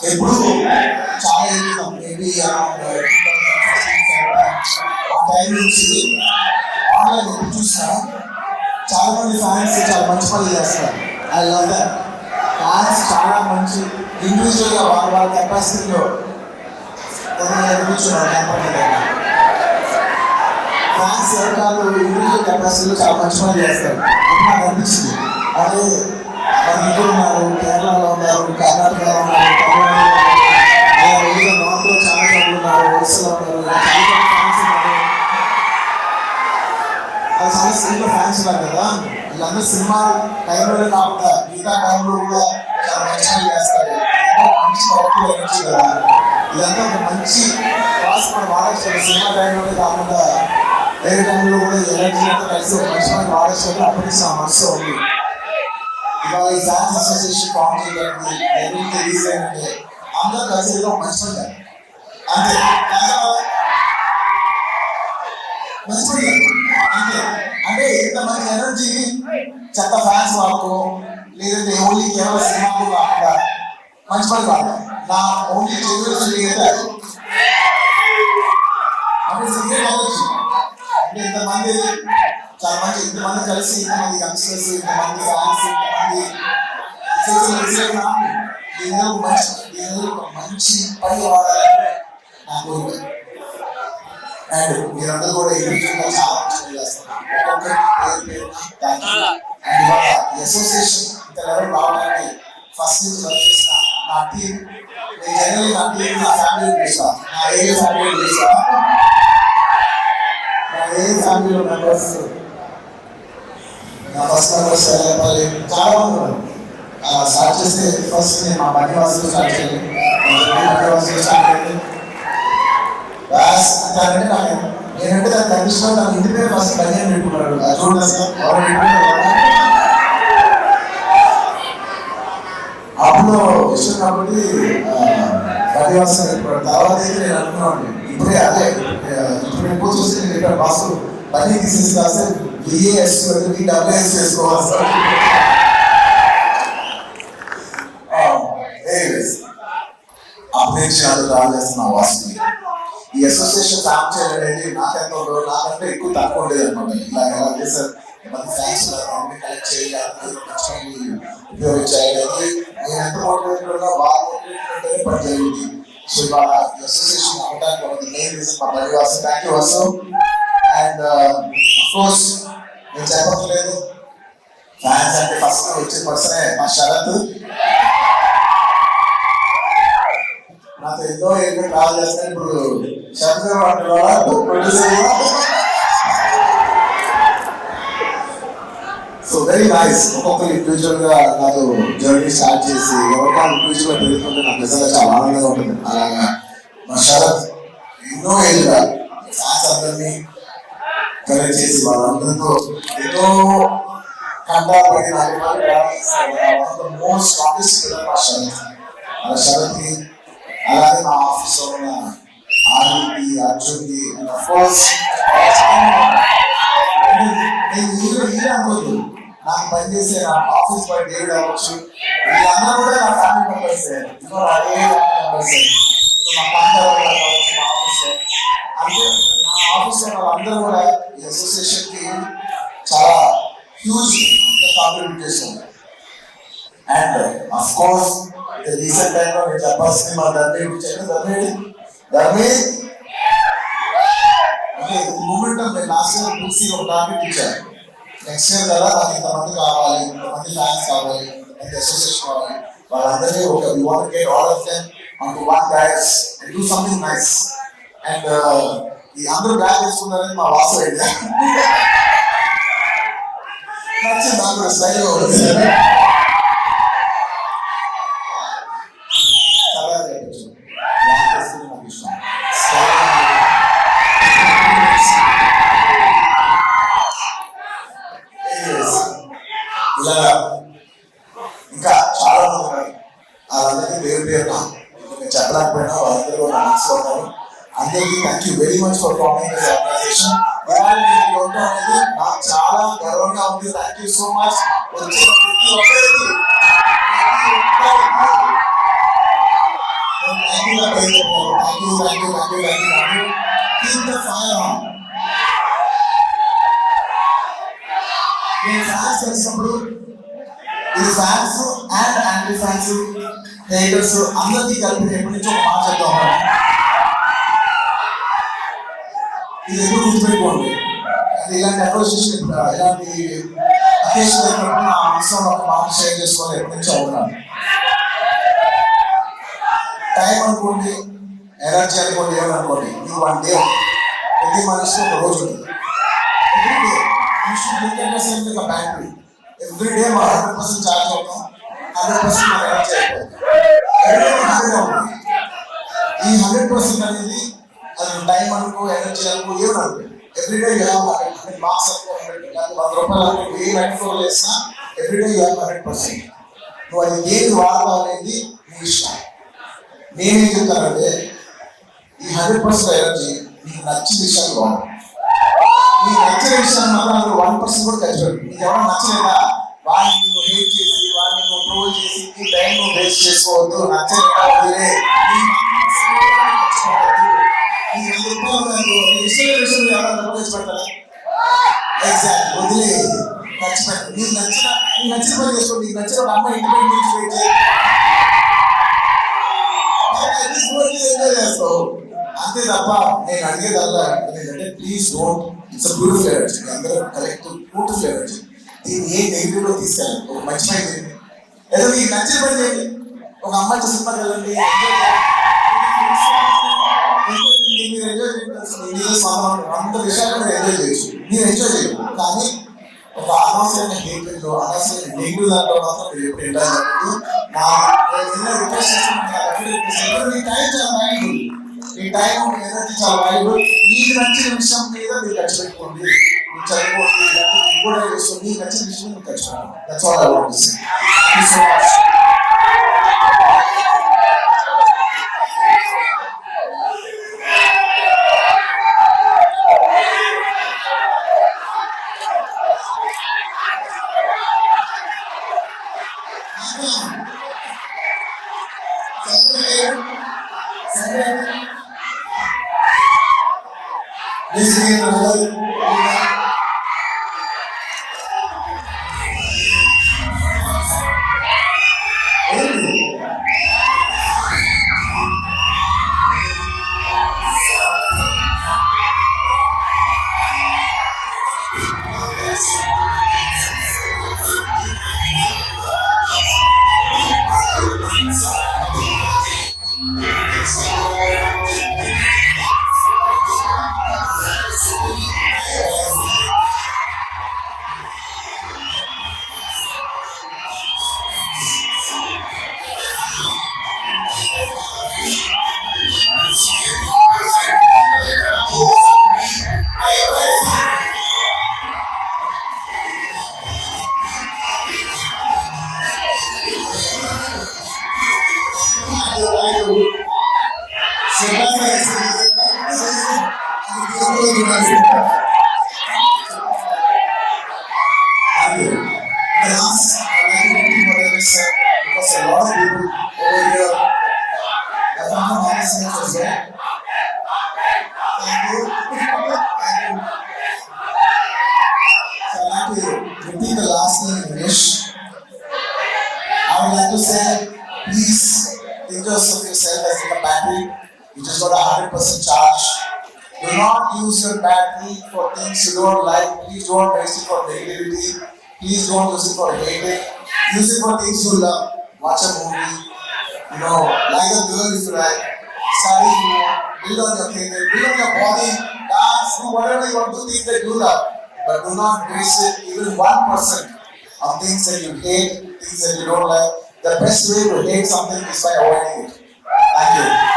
ఎప్పుడు చాలా maybe time నుంచి ఆన్లైన్ ఎప్పుడు చూసినా చాలా మంది ఫ్యాన్స్ చాలా మంచి పనులు చేస్తారు. I love that. ఫ్యాన్స్ చాలా మంచి ఇండివిజువల్గా వాళ్ళ కెపాసిటీలో ఫ్యాన్స్ ఎవరు ఇండివిజువల్ కెపాసిటీలో చాలా మంచి పనులు చేస్తారు. అప్పుడు నాకు అనిపించింది, అదే మన ఇంట్లో ఉన్నారు, కేరళలో ఉన్నారు, కర్ణాటకలో ఉన్నారు, తమిళనాడులో నార్త్లో చాలా మంది ఉన్నారు, ఒరిస్సాలో ఉన్నారు, ఫ్యాన్స్ ఉన్నారు. అది చాలా సినిమా ఫ్యాన్స్ ఉన్నారు కదా, వీళ్ళందరూ సినిమా టైంలోనే కాకుండా మిగతా టైంలో కూడా చాలా మంచి చేస్తారు. మంచి ఎనర్జీ కదా, ఇదంతా ఒక మంచి క్లాస్ మనం వాడచ్చు. సినిమా టైంలోనే కాకుండా వేరే టైంలో కూడా ఎనర్జీ అంతా కలిసి ఒక మంచి మనకి వాడచ్చు. అప్పటి నుంచి నా మనసు ఉంది. ఇవాళ ఈ ఫ్యాన్స్ అసోసియేషన్ ఫామ్ చేయడానికి ఎవరికి రిలీజ్ అయ్యిందంటే అందరూ కలిసి ఏదో మంచి పని అంతే. మంచి పని అంతే. అంటే ఇంత మంచి ఎనర్జీ చెత్త ఫ్యాన్స్ వాళ్ళకు లేదంటే ఓన్లీ కేవలం సినిమాకు కాకుండా మంచి పని కాదు. నా ఓన్లీ అంటే అంటే ఇంతమంది చాలా మంచి ఇంతమంది కలిసి ఇంతమంది యంగ్స్టర్స్ ఇంతమంది ఫ్యాన్స్ మంచి పని వాడాలని నా కోరిక. అండ్ మీరందరూ కూడా ఇండివిజువల్గా చాలా మంచి చేస్తారు. అండ్ ఇవాళ ఈ అసోసియేషన్ ఇంత లెవెల్ రావడానికి ఫస్ట్ నుంచి వర్క్ చేసిన నా టీం, నేను జనరల్ నా టీం నా ఫ్యామిలీ పిలుస్తాను, నా ఏరియా ఫ్యామిలీ పిలుస్తాను. నా ఏరియా ఫ్యామిలీలో మెంబర్స్ నా ఫస్ట్ మెంబర్స్ చాలా మంది ఉన్నారు. స్టార్ట్ చేస్తే ఫస్ట్ నేను మా బన్నివాసులు స్టార్ట్ చేయాలి. బన్నివాసులు స్టార్ట్ చేయాలి అంటే నాకు నేనంటే దాని కండిషన్ నాకు ఇంటి పేరు ఫస్ట్ బన్యన్ పెట్టుకున్నాడు. చూడండి సార్ అప్పుడు ఇష్టం కాబట్టి బన్నివాసం పెట్టుకున్నాడు. తర్వాత అయితే నేను అనుకున్నాను ఇప్పుడే అదే ఇప్పుడు ఎక్కువ చూసి నేను ఇక్కడ బాసు బన్నీ తీసేసి కాస్తే బిఏఎస్ డబ్ల్యూఎస్ చేసుకోవాలి సార్. అభినేషాలు రాజేస్తున్న వాసుని ఈ అసోసియేషన్ ఫామ్ చేయడం అనేది నాకెంత ఉండదు, నాకంటే ఎక్కువ తక్కువ ఉండేది అనమాట. ఇలా ఎలా చేశారు మంది ఫ్యాన్స్ కలెక్ట్ చేయాలి, ఉపయోగించాలి. నేను ఎంత మోటివేటెడ్ ఉన్నా బాగా మోటివేటెడ్ పని జరిగింది. సో ఇవాళ అసోసియేషన్ అవ్వడానికి ఒక మెయిన్ రీజన్ మా బడి Vasu. Thank you Vasu. And of course నేను చెప్పట్లేదు ఫ్యాన్స్ అంటే ఫస్ట్ వచ్చే పర్సనే మా శరత్. నాతో ఎన్నో ఏళ్ళు ట్రావెల్ చేస్తాను. ఇప్పుడు Sharath producer. So very nice. ఒక్కొక్కరు ఇండివిజువల్ గా నాతో జర్నీ స్టార్ట్ చేసి ఎవరికైనా ఇండివిజువల్ గా పెరుగుతుంటే నాకు నిజంగా చాలా ఆనందంగా ఉంటుంది. అలాగా మా శరత్ ఎన్నో ఏళ్ళుగా ఫ్యాన్స్ అందరినీ కలెక్ట్ చేసి వాళ్ళందరితో ఎన్నో కంటాపడి మోస్ట్ స్ట్రాంగెస్ట్ మా శరత్. అలా శరత్కి అలాగే మా ఆఫీస్లో ఉన్న ఆర్కి అర్జున్కి అనుకోద్దు, నాకు పనిచేసే నా ఆఫీస్ బాయ్ డేవిడ్ అవ్వచ్చు, వీళ్ళందరూ కూడా నా ఫ్యామిలీ మెంబర్స్. అదే మెంబర్స్ మా పంటలు కావచ్చు మా ఆఫీస్. అంటే నా ఆఫీస్లో వాళ్ళందరూ కూడా ఈ అసోసియేషన్కి చాలా హ్యూజ్ కాంట్రిబ్యూట్ చేస్తున్నారు. అండ్ అఫ్ కోర్స్ రీసెంట్ టైంలో నేను చెప్పాల్సింది మా ధర్మే అంటే మూమెంట్ నేను లాస్ట్ ఇయర్ పిలిచి ఒక టార్గెట్ ఇచ్చాను. నెక్స్ట్ ఇయర్ కదా నాకు ఇంతమంది కావాలి, ఇంతమంది ఫ్యాన్స్ కావాలి, ఇంతమంది అసోసియేషన్ కావాలి, వాళ్ళందరినీ ఒక we want to get all of them onto one dais and do something nice. And ఈ అందరూ బ్యాగ్ వేసుకున్నారని మా వాసు ఐడియా నచ్చింది. నాకు కూడా స్టైల్ ఇలా ఇంకా చాలా మంది ఉన్నారు. వాళ్ళందరికీ పేరు పేరున నేను చెప్పలేకపోయినా వాళ్ళందరూ నా మనసులో ఉన్నారు. అందరికీ thank you very much for forming this organisation. అనేది నాకు చాలా గర్వంగా ఉంది. Thank you so much. వచ్చిన ప్రతి ఒక్కరికి యాంటీ ఫ్యాన్స్ హేటర్స్ అందరికీ కలిపి ఎప్పటి నుంచో ఒక మాట చెప్తా ఉన్నాను. ఇది ఎప్పుడు గుర్తుపెట్టుకోండి. అది ఇలాంటి అప్రోచేషన్ ఇలాంటి అకేషన్ అయినప్పుడు నా మనసులో ఒక మాట షేర్ చేసుకోవాలి ఎప్పటి నుంచో అవుతున్నాను. టైం అనుకోండి, ఎనర్జీ అనుకోండి, ఏమనుకోండి, ఇది 1 డే. ప్రతి మనిషికి ఒక రోజు ఉంటుంది. బ్యాటరీ ఎవ్రీ డే మా 100% ఛార్జ్ అవుతాం, 100% మన ఎనర్జీ అయిపోతుంది. ఈ 100% అనేది అది టైం అనుకో, ఎనర్జీ అనుకో, ఏమనుకో, ఎవ్రీడే యూ హ్యావ్ 100 మార్క్స్ అనుకో, 100 రూపాయలు అనుకో, ఏ మెట్రో చేసినా ఎవ్రీడే యూ హ్యావ్ 100%. నువ్వు అది ఏది వాడతావు అనేది నీ ఇష్టం. నేనేం చెప్తానంటే ఈ 100% ఎనర్జీ నీకు నచ్చిన విషయాలు వాడు. నీకు నచ్చిన విషయాన్ని మాత్రం 1% కూడా ఖర్చు పెట్టు. నీకు ఎవరైనా నచ్చలేదా వాడిని నువ్వు హేట్ చేసి, వాడిని నువ్వు ట్రోల్ చేసి నీ టైం నువ్వు వేస్ట్ చేసుకోవద్దు. నచ్చలేదా వదిలే. నీకు 100 రూపాయలు ఇష్టమైన విషయం ఎవరైనా డబ్బు ఖర్చు పెడతారా? ఎగ్జాక్ట్, వదిలే, ఖర్చు పెట్టు. నీకు నచ్చిన పని చేసుకో. నీకు నచ్చిన ఒక అమ్మాయి ఇంటి పని గురించి వెయిట్ చేయి, ఎంజాయ్ చేస్తావు అంతే తప్ప. నేను అడిగేదల్లా ఏంటంటే please don't, it's beautiful energy, అందరూ కలెక్టివ్ బ్యూటిఫుల్ ఎనర్జీ. దీన్ని ఏ నెగిటివ్ లో తీసుకెళ్ళండి, ఒక మంచి పని చేయండి, ఏదో మీకు నచ్చిన పని చేయండి. ఒక అమ్మాయి సినిమాకి వెళ్ళండి, మీరు ఎంజాయ్ చేయండి. అంత విషయాలు మీరు ఎంజాయ్ చేయొచ్చు, మీరు ఎంజాయ్ చేయరు. కానీ ఒక అనవసరమైన హేట్రెడ్ లో, అనవసరమైన నెగిటివ్ దాంట్లో మాత్రం మీరు ఎప్పుడు ఎంజాయ్ చేయలేదు. రిక్వెస్ట్ చేస్తున్నాను, మీ టైం చాలా వాల్యుబుల్, మీ టైం ఎనర్జీ చాలా వాల్యుబుల్. మీకు నచ్చిన విషయం మీద మీరు ఖర్చు పెట్టుకోండి, మీరు చదువుకోండి, కూడా చేసుకోండి. మీకు నచ్చిన విషయం మీరు ఖర్చు పెట్టుకోండి. That's all I want to say. Thank you so much. Because a lot of people over here are from the Maharashtra as well. Thank you. Thank you. So I'd like to repeat the last thing in English. I would like to say, please think of yourself as like a battery. You just got a 100% charge. Do not use your battery for things you don't like. Please don't waste it for negativity. Please don't use it for hating. Use it for things you love. Watch a movie. Like a girl if you like. Study, build on your career, build on your body, dance, do whatever you want to do, things that you love. But do not waste it even 1% on things that you hate, things that you don't like. The best way to hate something is by avoiding it. Thank you.